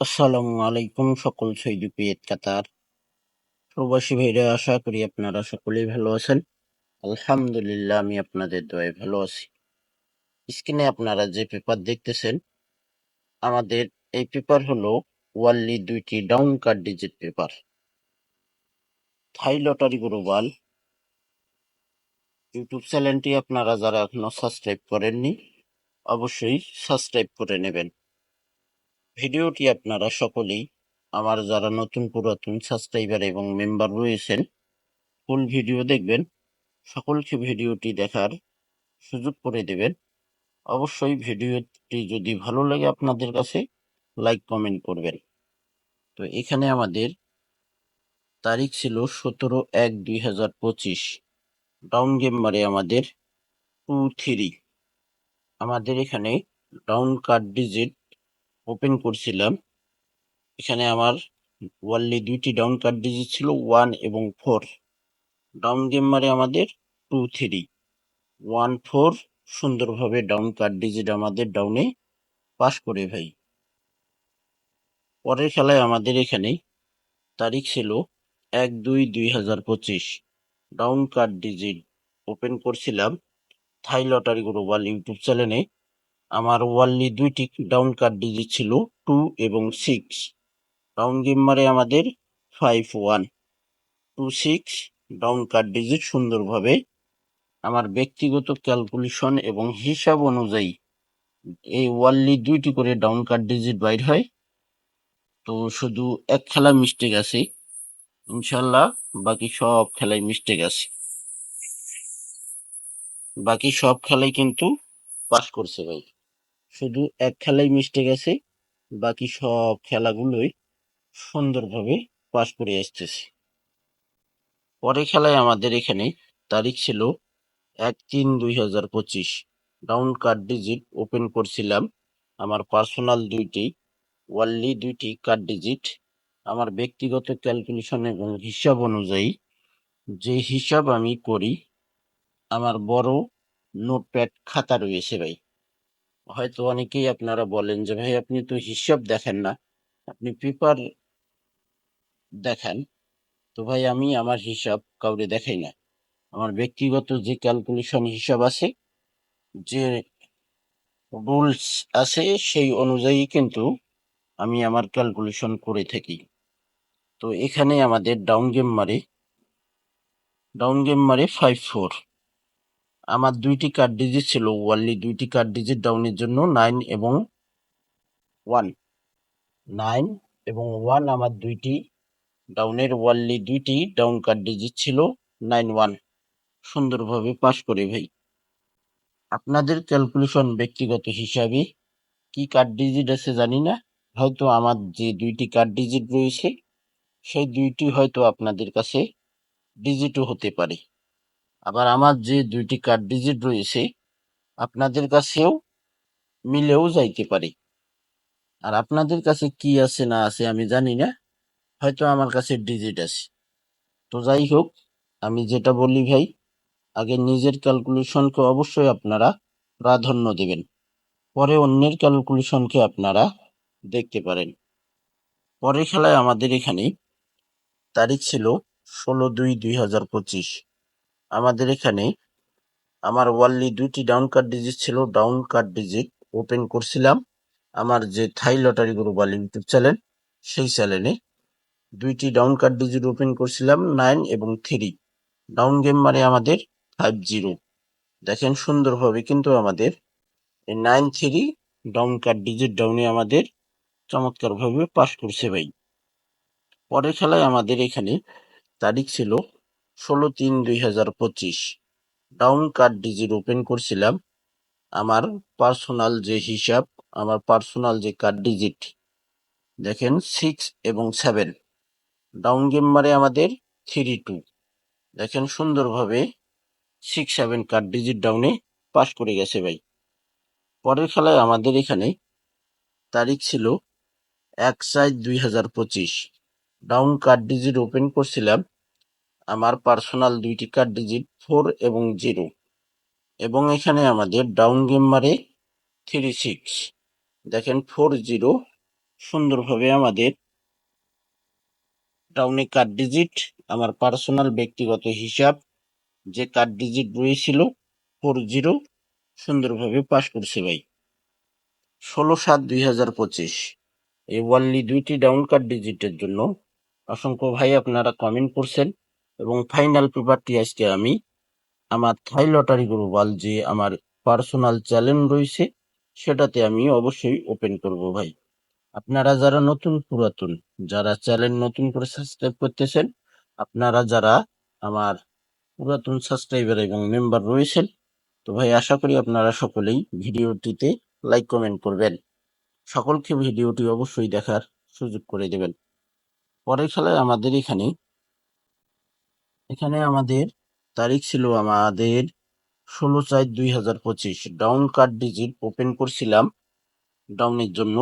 আসসালামু আলাইকুম সকল সৌদি পিয়েত কাতার প্রবাসী ভাইরা, আশা করি আপনারা সকলেই ভালো আছেন। আলহামদুলিল্লাহ, আমি আপনাদের দোয়ায় ভালো আছি। স্ক্রিনে আপনারা যে পেপার দেখতেছেন, আমাদের এই পেপার হলো ওয়ার্লি 2টি ডাউন কার্ড ডিজিট পেপার। থাই লটারি গ্লোবাল ইউটিউব চ্যানেলটি আপনারা যারা এখনো সাবস্ক্রাইব করেননি, অবশ্যই সাবস্ক্রাইব করে নেবেন। ভিডিওটি আপনারা সকলেই, আমার যারা নতুন পুরাতন সাবস্ক্রাইবার এবং মেম্বার রয়েছেন, ফুল ভিডিও দেখবেন। সকলকে ভিডিওটি দেখার সুযোগ করে দেবেন। অবশ্যই ভিডিওটি যদি ভালো লাগে আপনাদের কাছে, লাইক কমেন্ট করবেন। তো এখানে আমাদের তারিখ ছিল 17/1/2025। ডাউন গেম মারে আমাদের 2-3। আমাদের এখানে ডাউন কার্ড ডিজিট ওপেন করছিলাম। এখানে আমার ওয়ানলি 2টি ডাউন কার্ড ডিজিট ছিল 1 এবং 4। ডাউন গেম মারে আমাদের 2-3, 1-4 সুন্দরভাবে ডাউন কার্ড ডিজিট আমাদের ডাউনে পাস করে ভাই। পরের খেলায় আমাদের এখানে তারিখ ছিল 1-2-2025। ডাউন কার্ড ডিজিট ওপেন করছিলাম থাই লটারি গ্লোবাল ইউটিউব চ্যানেলে। আমার ওয়ানলি 2টি ডাউন কার্ড ডিজিট ছিল 2 এবং 6। ডাউন গেম মারে আমাদের 5-1-2-6 ডাউন কার্ড ডিজিট সুন্দরভাবে আমার ব্যক্তিগত ক্যালকুলেশন এবং হিসাব অনুযায়ী এই ওয়ানলি 2টি করে ডাউন কার্ড ডিজিট বাইর হয়। তো শুধু এক খেলা মিস্টেক আছে, ইনশাল্লাহ বাকি সব খেলায় মিস্টেক আছে। বাকি সব খেলাই কিন্তু পাস করছে ভাই, শুধু এক খেলাই মিস্টেক আছে। বাকি সব খেলাগুলোই সুন্দরভাবে পাস করে আসতেছে। পরের খেলায় আমাদের এখানে তারিখ ছিল 1-3-2025। ডাউন কার্ড ডিজিট ওপেন করছিলাম আমার পার্সোনাল 2টি, ওয়ানলি 2টি কার্ড ডিজিট। আমার ব্যক্তিগত ক্যালকুলেশন এবং হিসাব অনুযায়ী, যে হিসাব আমি করি, আমার বড় নোটপ্যাড খাতা রয়েছে ভাই। হয়তো অনেকেই আপনারা বলেন যে ভাই আপনি তো হিসাব দেখেন না, আপনি পেপার দেখান। তো ভাই আমি আমার হিসাব কাউরে দেখাই না। আমার ব্যক্তিগত যে ক্যালকুলেশন হিসাব আছে, যে রুলস আছে, সেই অনুযায়ী কিন্তু আমি আমার ক্যালকুলেশন করে থাকি। তো এখানে আমাদের ডাউন গেম মারে 5-4। আমার 2টি কার্ড ডিজিট ছিল ওয়ানলি 2টি কার্ড ডিজিট ডাউনের জন্য 9 এবং 1। 9 এবং 1 আমার 2টি ডাউনের ওয়ানলি 2টি ডাউন কার্ড ডিজিট ছিল 9-1 সুন্দরভাবে পাস করে ভাই। আপনাদের ক্যালকুলেশন ব্যক্তিগত হিসাবে কি কার্ড ডিজিট আছে জানি না, হয়তো আমার যে 2টি কার্ড ডিজিট রয়েছে সেই 2টি হয়তো আপনাদের কাছে ডিজিটও হতে পারে। আবার আমার যে 2টি কার্ড ডিজিট রয়েছে আপনাদের কাছেও মিলেও যাইতে পারে। আর আপনাদের কাছে কি আছে না আছে আমি জানি না, হয়তো আমার কাছে ডিজিট আছে। তো যাই হোক, আমি যেটা বলি ভাই, আগে নিজের ক্যালকুলেশনকে অবশ্যই আপনারা প্রাধান্য দেবেন, পরে অন্যের ক্যালকুলেশনকে আপনারা দেখতে পারেন। পরের খেলায় আমাদের এখানে তারিখ ছিল 16/2/2025। আমাদের এখানে আমার ওয়ানলি 2টি ডাউন কার্ড ডিজিট ছিল। ডাউন কার্ড ডিজিট ওপেন করছিলাম আমার যে থাই লটারি গ্লোবাল ইউটিউব চ্যানেল, সেই চ্যানেলে 2টি ডাউন কার্ড ডিজিট ওপেন করছিলাম 9 এবং 3। ডাউন গেম মারে আমাদের 5-0। দেখেন সুন্দরভাবে কিন্তু আমাদের এই 9-3 ডাউন কার্ড ডিজিট ডাউনে আমাদের চমৎকার ভাবে পাস করছে ভাই। পরের খেলায় আমাদের এখানে তারিখ ছিল 16/3/2025। ডাউন কার্ড ডিজিট ওপেন করছিলাম আমার পার্সোনাল যে হিসাব, আমার পার্সোনাল যে কার্ড ডিজিট, দেখেন 6 এবং 7। ডাউন গেম মারে আমাদের 3-2। দেখেন সুন্দরভাবে 6-7 কার্ড ডিজিট ডাউনে পাস করে গেছে ভাই। পরের খেলায় আমাদের এখানে তারিখ ছিল 1/4/2025। ডাউন কার্ড ডিজিট ওপেন করছিলাম আমার পার্সোনাল 2টি কার্ড ডিজিট 4 এবং 0। এবং এখানে আমাদের ডাউন গেম মারে 3-6। দেখেন 4-0 সুন্দরভাবে আমাদের ডাউনে কার্ড ডিজিট, আমার পার্সোনাল ব্যক্তিগত হিসাব যে কার্ড ডিজিট রয়েছিল 40 সুন্দরভাবে পাস করছে ভাই। 16/7/2025 এই ওয়ানলি 2টি ডাউন কার্ড ডিজিটের জন্য অসংখ্য ভাই আপনারা কমেন্ট করছেন এবং ফাইনাল পেপারটি আজকে আমি আমার থাই লটারি গ্লোবাল যে আমার পার্সোনাল চ্যানেল রয়েছে সেটাতে আমি অবশ্যই ওপেন করব ভাই। আপনারা যারা নতুন পুরাতন যারা চ্যানেল নতুন করে সাবস্ক্রাইব করতেছেন, আপনারা যারা আমার পুরাতন সাবস্ক্রাইবার এবং মেম্বার রয়েছেন, তো ভাই আশা করি আপনারা সকলেই ভিডিওটিতে লাইক কমেন্ট করবেন, সকলকে ভিডিওটি অবশ্যই দেখার সুযোগ করে দেবেন। পরের খেলায় আমাদের এখানে আমাদের তারিখ ছিল আমাদের 16/4/2025 ডাউন কার্ড ডিজিট ওপেন করছিলাম ডাউনের জন্য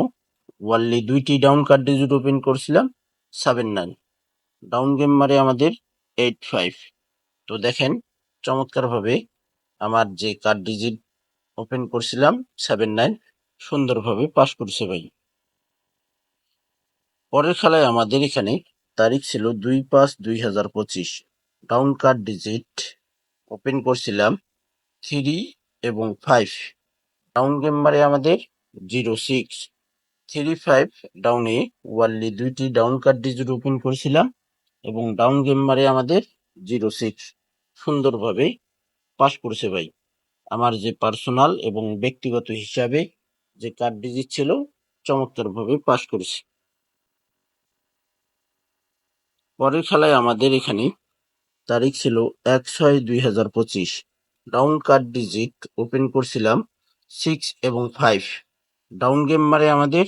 ওয়ানলি 2টি ডাউন কার্ড ডিজিট ওপেন করছিলাম 7/9 ডাউন গেম মারে আমাদের 8/5। তো দেখেন চমৎকারভাবে আমার যে কার্ড ডিজিট ওপেন করছিলাম 7/9 সুন্দরভাবে পাস করছে ভাই। পরের খেলায় আমাদের এখানে তারিখ ছিল 2/5/2025 ডাউন কার্ড ডিজিট ওপেন করছিলাম 3 এবং 5 ডাউন গেম মারে আমাদের 0/6 3/5 ডাউনে ওয়ানলি 2টি ডাউন কার্ড ডিজিট ওপেন করেছিলাম এবং ডাউন গেম মারে আমাদের 0/6 সুন্দরভাবে পাস করেছে ভাই। আমার যে পার্সোনাল এবং ব্যক্তিগত হিসাবে যে কার্ড ডিজিট ছিল চমৎকারভাবে পাস করেছে। পরের খেলায় আমাদের এখানে তারিখ ছিল 1/6/2025 ডাউন কার্ড ডিজিট ওপেন করছিলাম 6 এবং 5 ডাউন গেম মারে আমাদের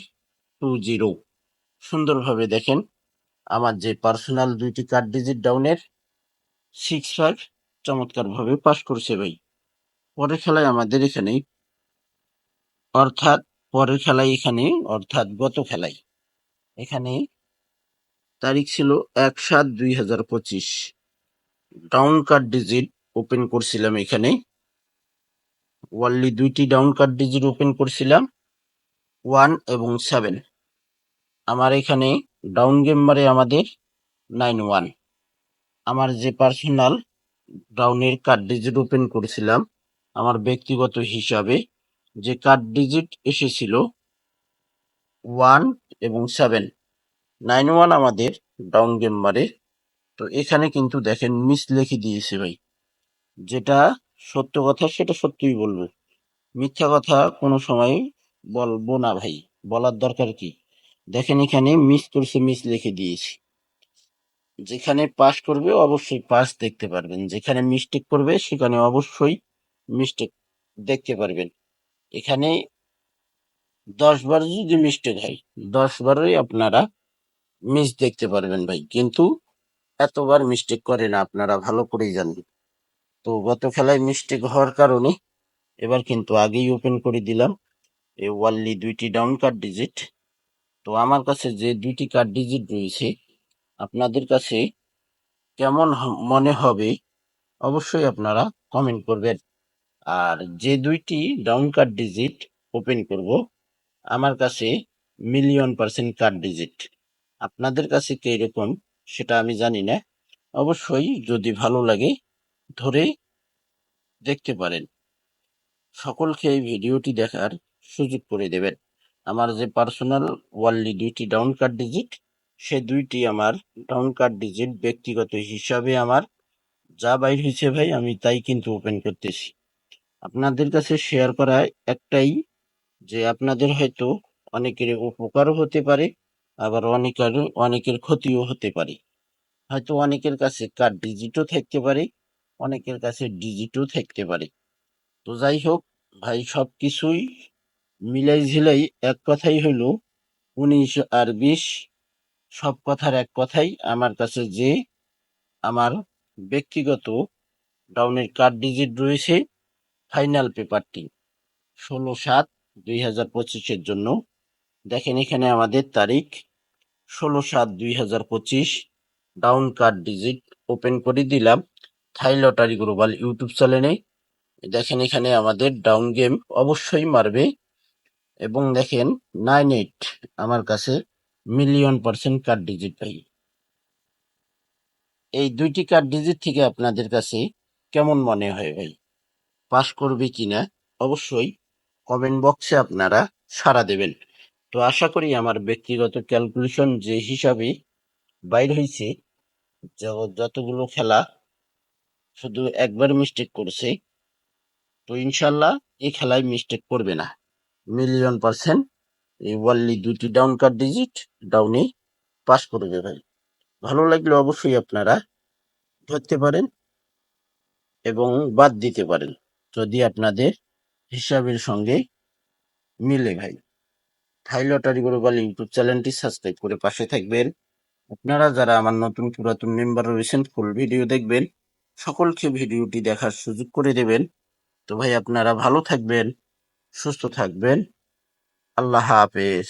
2/0 সুন্দরভাবে দেখেন আমার যে পার্সোনাল 2টি কার্ড ডিজিট ডাউনের 6/5 চমৎকারভাবে পাস করছে ভাই। পরের খেলায় আমাদের এখানে অর্থাৎ অর্থাৎ গত খেলায় এখানে তারিখ ছিল 1/7/2025 ডাউন কার্ড ডিজিট ওপেন করছিলাম এখানে ওয়ানলি 2টি ডাউন কার্ড ডিজিট ওপেন করছিলাম 1 এবং 7 আমার এখানে ডাউন গেম মারে আমাদের 9/1 আমার যে পার্সোনাল ডাউনের কার্ড ডিজিট ওপেন করেছিলাম আমার ব্যক্তিগত হিসাবে যে কার্ড ডিজিট এসেছিল 1 এবং 7 9/1 আমাদের ডাউন গেম মারে। তো এখানে কিন্তু দেখেন মিস লিখে দিয়েছে ভাই, যেটা সত্য কথা সেটা সত্যিই বলবো, মিথ্যা কথা কোনো সময় বলবো না ভাই, বলার দরকার কি। দেখেন এখানে মিস করছে, মিস লিখে দিয়েছি। যেখানে পাস করবে অবশ্যই পাস দেখতে পারবেন, যেখানে মিস্টেক করবে সেখানে অবশ্যই মিস্টেক দেখতে পারবেন। এখানে 10 বার যদি মিস্টেক হয় 10 বারই আপনারা মিস দেখতে পারবেন ভাই, কিন্তু এতবার মিস্টেক করে না, আপনারা ভালো করেই জানেন। তো গত খেলায় মিস্টেক হওয়ার কারণে এবার কিন্তু আগেই ওপেন করে দিলাম এই ওয়ানলি 2টি ডাউন কার্ড ডিজিট। তো আমার কাছে যে 2টি কার্ড ডিজিট রয়েছে আপনাদের কাছে কেমন মনে হবে অবশ্যই আপনারা কমেন্ট করবেন। আর যে 2টি ডাউন কার্ড ডিজিট ওপেন করব আমার কাছে মিলিয়ন% কার্ড ডিজিট, আপনাদের কাছে কি এরকম সেটা আমি জানি না। অবশ্যই যদি ভালো লাগে ধরে দেখতে পারেন, সকলকে এই ভিডিওটি দেখার সুযোগ করে দেবেন। আমার যে পার্সোনাল ওয়ানলি 2টি ডাউন কার্ড ডিজিট সে 2টি আমার ডাউন কার্ড ডিজিট ব্যক্তিগত হিসাবে আমার যা বাইর হয়েছে ভাই আমি তাই কিন্তু ওপেন করতেছি। আপনাদের কাছে শেয়ার করা একটাই, যে আপনাদের হয়তো অনেকের উপকারও হতে পারে, আবার অনেকের ক্ষতিও হতে পারে। হয়তো অনেকের কাছে কার্ড ডিজিটও থাকতে পারে, অনেকের কাছে ডিজিটও থাকতে পারে। তো যাই হোক ভাই, সবকিছুই মিলাই ঝিলাই এক কথাই হইল 19 আর 20, সব কথার এক কথাই আমার কাছে যে আমার ব্যক্তিগত ডাউনের কার্ড ডিজিট রয়েছে ফাইনাল পেপারটি 16/7/2025 জন্য। দেখেন এখানে আমাদের তারিখ 16/7/2025 ডাউন কার্ড ডিজিট ওপেন করে দিলাম থাই লটারি গ্লোবাল ইউটিউব চ্যানেলে। দেখেন এখানে আমাদের ডাউন গেম অবশ্যই মারবে এবং দেখেন 98 আমার কাছে মিলিয়ন% কার্ড ডিজিট ভাই। এই দুইটি কার্ড ডিজিট থেকে আপনাদের কাছে কেমন মনে হয় ভাই? পাস করবে কিনা অবশ্যই কমেন্ট বক্সে আপনারা সাড়া দেবেন। তো আশা করি আমার ব্যক্তিগত ক্যালকুলেশন যে হিসাবে বাইর হয়েছে, যতগুলো খেলা শুধু একবার মিস্টেক করছে, তো ইনশাল্লাহ এই খেলায় মিস্টেক করবে না। মিলিয়ন% এই ওয়ানলি দুইটি ডাউন কার্ড ডিজিট ডাউনে পাস করবে ভাই। ভালো লাগলে অবশ্যই আপনারা ধরতে পারেন এবং বাদ দিতে পারেন যদি আপনাদের হিসাবের সঙ্গে মিলে ভাই। থাই লটারি গ্লোবাল ইউটিউব চ্যানেলটি সাবস্ক্রাইব করে পাশে থাকবেন। আপনারা যারা আমার নতুন পুরাতন মেম্বার রয়েছেন ফুল ভিডিও দেখবেন, সকলকে ভিডিওটি দেখার সুযোগ করে দেবেন। তো ভাই আপনারা ভালো থাকবেন, সুস্থ থাকবেন। আল্লাহ হাফেজ।